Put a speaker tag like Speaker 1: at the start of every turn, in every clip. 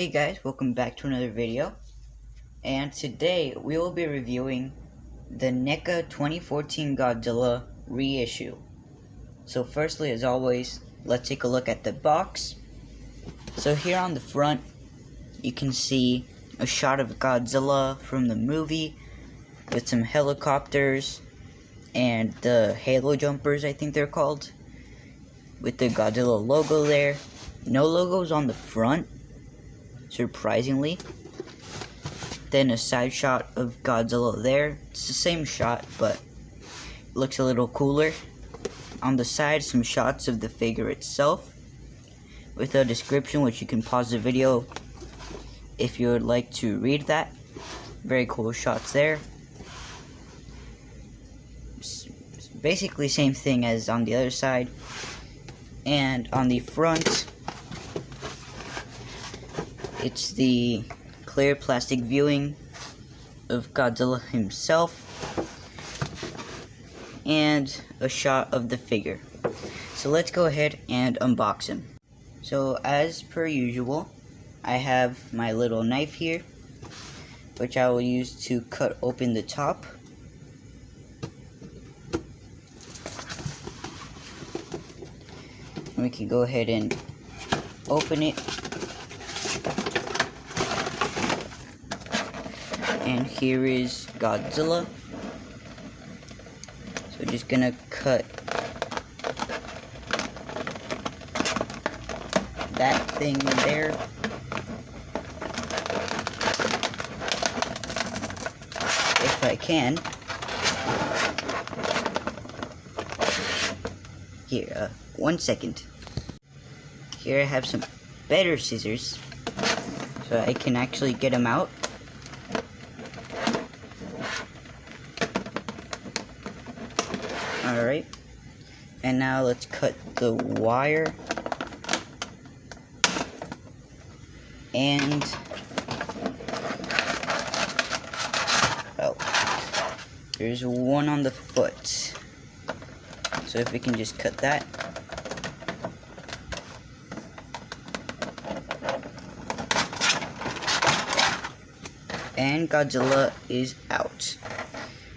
Speaker 1: Hey guys, welcome back to another video, and today we will be reviewing the Neca 2014 Godzilla reissue. So firstly, as always, let's take a look at the box. So here on the front, you can see a shot of Godzilla from the movie with some helicopters and the halo jumpers, I think they're called, with the Godzilla logo there. No logos on the front, surprisingly. Then a side shot of Godzilla there. It's the same shot, but it looks a little cooler. On the side, some shots of the figure itself with a description, which you can pause the video if you would like to read that. Very cool shots there. Basically same thing as on the other side. And on the front, it's the clear plastic viewing of Godzilla himself and a shot of the figure. So let's go ahead and unbox him. So as per usual, I have my little knife here, which I will use to cut open the top. And we can go ahead and open it. And here is Godzilla. So just gonna cut that thing there. If I can. Here, 1 second. Here I have some better scissors, so I can actually get them out. Alright, and now let's cut the wire, and there's one on the foot, so if we can just cut that. And Godzilla is out.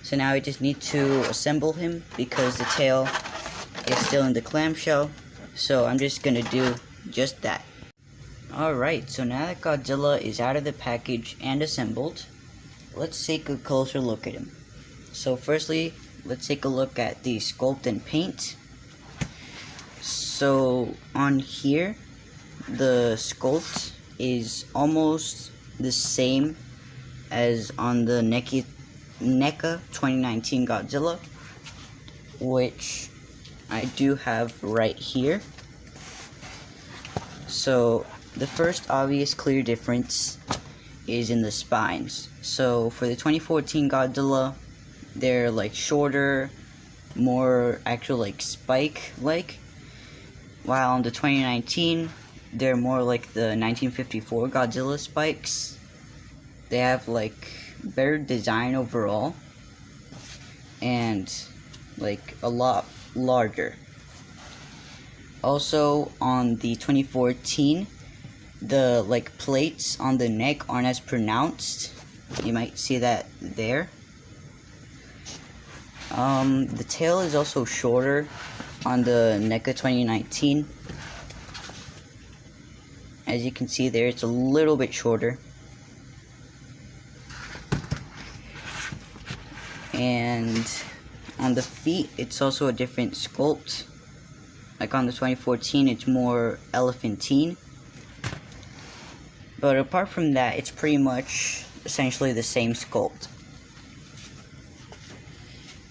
Speaker 1: So now I just need to assemble him because the tail is still in the clamshell. So I'm just gonna do just that. Alright, so now that Godzilla is out of the package and assembled, let's take a closer look at him. So firstly, let's take a look at the Sculpt and Paint. So on here, the sculpt is almost the same as on the Neca 2019 Godzilla, which I do have right here. So the first obvious clear difference is in the spines. So for the 2014 Godzilla, they're like shorter, more actual like spike-like, while on the 2019, they're more like the 1954 Godzilla spikes. They have like better design overall and like a lot larger. Also on the 2014, the like plates on the neck aren't as pronounced. You might see that there. The tail is also shorter on the Neca 2019. As you can see there, it's a little bit shorter. And on the feet, it's also a different sculpt. Like on the 2014, it's more elephantine. But apart from that, it's pretty much essentially the same sculpt.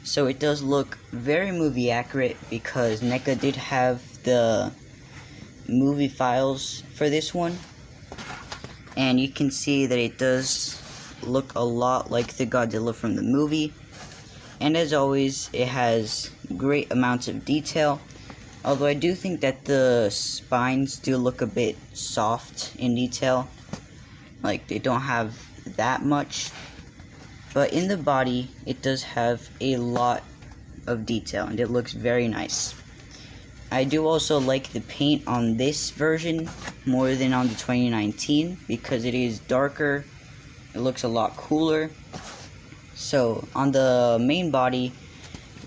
Speaker 1: So it does look very movie accurate because Neca did have the movie files for this one. And you can see that it does look a lot like the Godzilla from the movie. And as always, it has great amounts of detail. Although I do think that the spines do look a bit soft in detail. Like they don't have that much. But in the body, it does have a lot of detail and it looks very nice. I do also like the paint on this version more than on the 2019 because it is darker. It looks a lot cooler. So on the main body,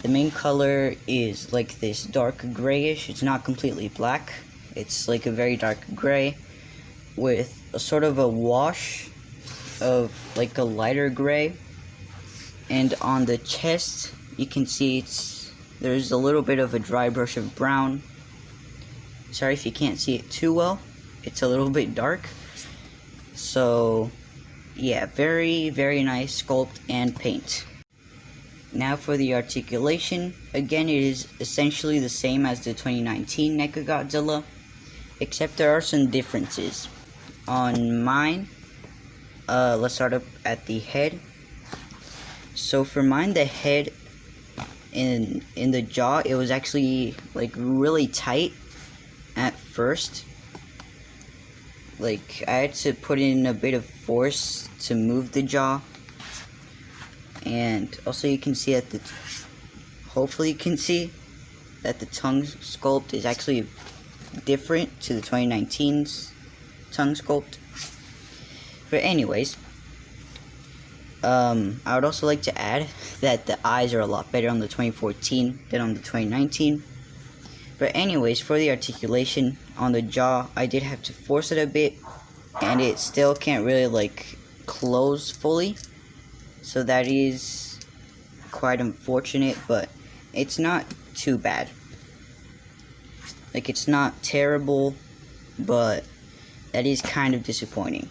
Speaker 1: the main color is like this dark grayish. It's not completely black. It's like a very dark gray with a sort of a wash of like a lighter gray. And on the chest, you can see there's a little bit of a dry brush of brown. Sorry if you can't see it too well. It's a little bit dark. So yeah, very, very nice sculpt and paint. Now for the articulation. Again, it is essentially the same as the 2019 Neca Godzilla, except there are some differences. On mine, let's start up at the head. So for mine, the head in the jaw, it was actually like really tight at first. Like I had to put in a bit of force to move the jaw. And also you can see that hopefully you can see that the tongue sculpt is actually different to the 2019's tongue sculpt. But anyways, I would also like to add that the eyes are a lot better on the 2014 than on the 2019. But anyways, for the articulation on the jaw, I did have to force it a bit, and it still can't really like close fully. So that is quite unfortunate, but it's not too bad. Like, it's not terrible, but that is kind of disappointing.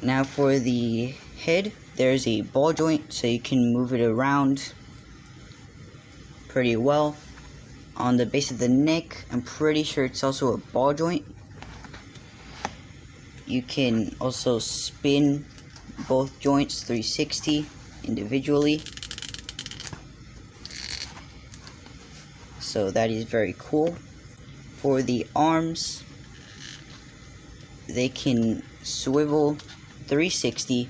Speaker 1: Now for the head, there's a ball joint, so you can move it around pretty well. On the base of the neck, I'm pretty sure it's also a ball joint. You can also spin both joints 360 individually. So that is very cool. For the arms, they can swivel 360.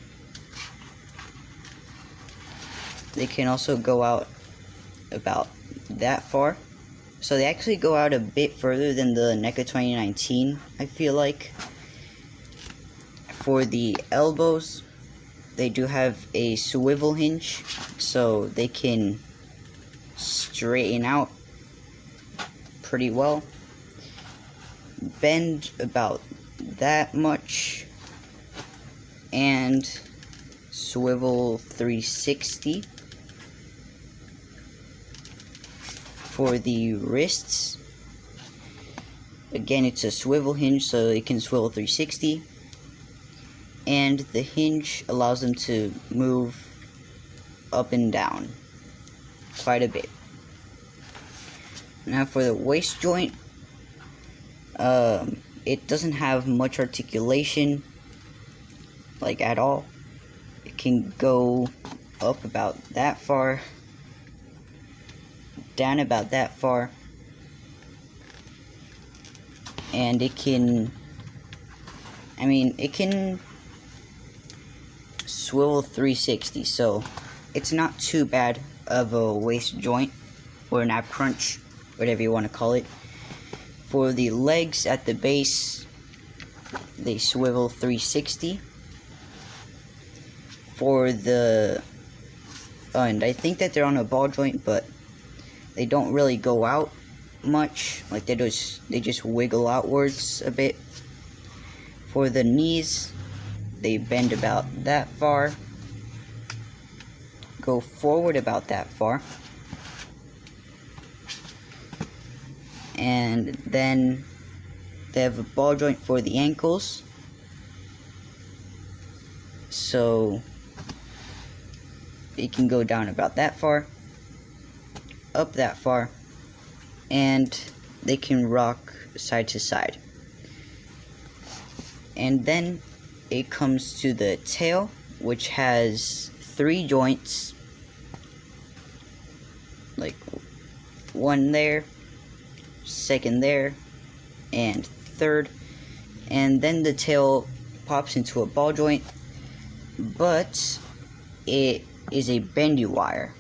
Speaker 1: They can also go out about that far. So they actually go out a bit further than the Neca 2019, I feel like. For the elbows, they do have a swivel hinge, so they can straighten out pretty well. Bend about that much, and swivel 360. For the wrists, again, it's a swivel hinge, so it can swivel 360. And the hinge allows them to move up and down quite a bit. Now for the waist joint, it doesn't have much articulation, like at all. It can go up about that far, down about that far, and it can swivel 360, so it's not too bad of a waist joint or an ab crunch, whatever you want to call it. For the legs at the base, they swivel 360. For the and I think that they're on a ball joint, but they don't really go out much. Like they just wiggle outwards a bit. For the knees, they bend about that far, go forward about that far, and then they have a ball joint for the ankles, so it can go down about that far, up that far, and they can rock side to side. And then it comes to the tail, which has 3 joints, like one there, second there, and third, and then the tail pops into a ball joint, but it is a bendy wire,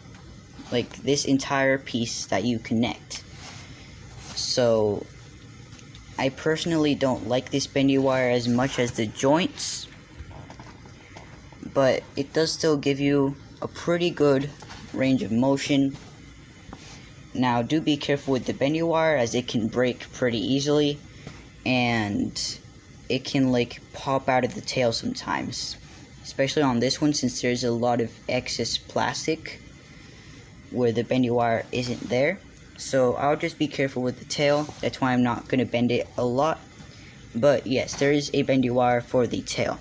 Speaker 1: like this entire piece that you connect. So I personally don't like this bendy wire as much as the joints, but it does still give you a pretty good range of motion. Now do be careful with the bendy wire, as it can break pretty easily, and it can like pop out of the tail sometimes, especially on this one, since there's a lot of excess plastic where the bendy wire isn't there. So I'll just be careful with the tail. That's why I'm not going to bend it a lot. But yes, there is a bendy wire for the tail.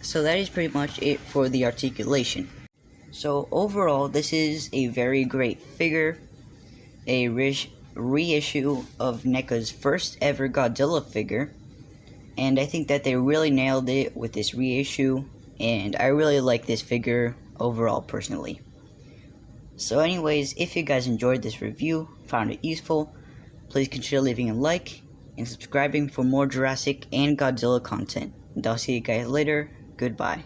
Speaker 1: So that is pretty much it for the articulation. So overall, this is a very great figure. A reissue of Neca's first ever Godzilla figure. And I think that they really nailed it with this reissue. And I really like this figure overall personally. So anyways, if you guys enjoyed this review, found it useful, please consider leaving a like and subscribing for more Jurassic and Godzilla content. And I'll see you guys later. Goodbye.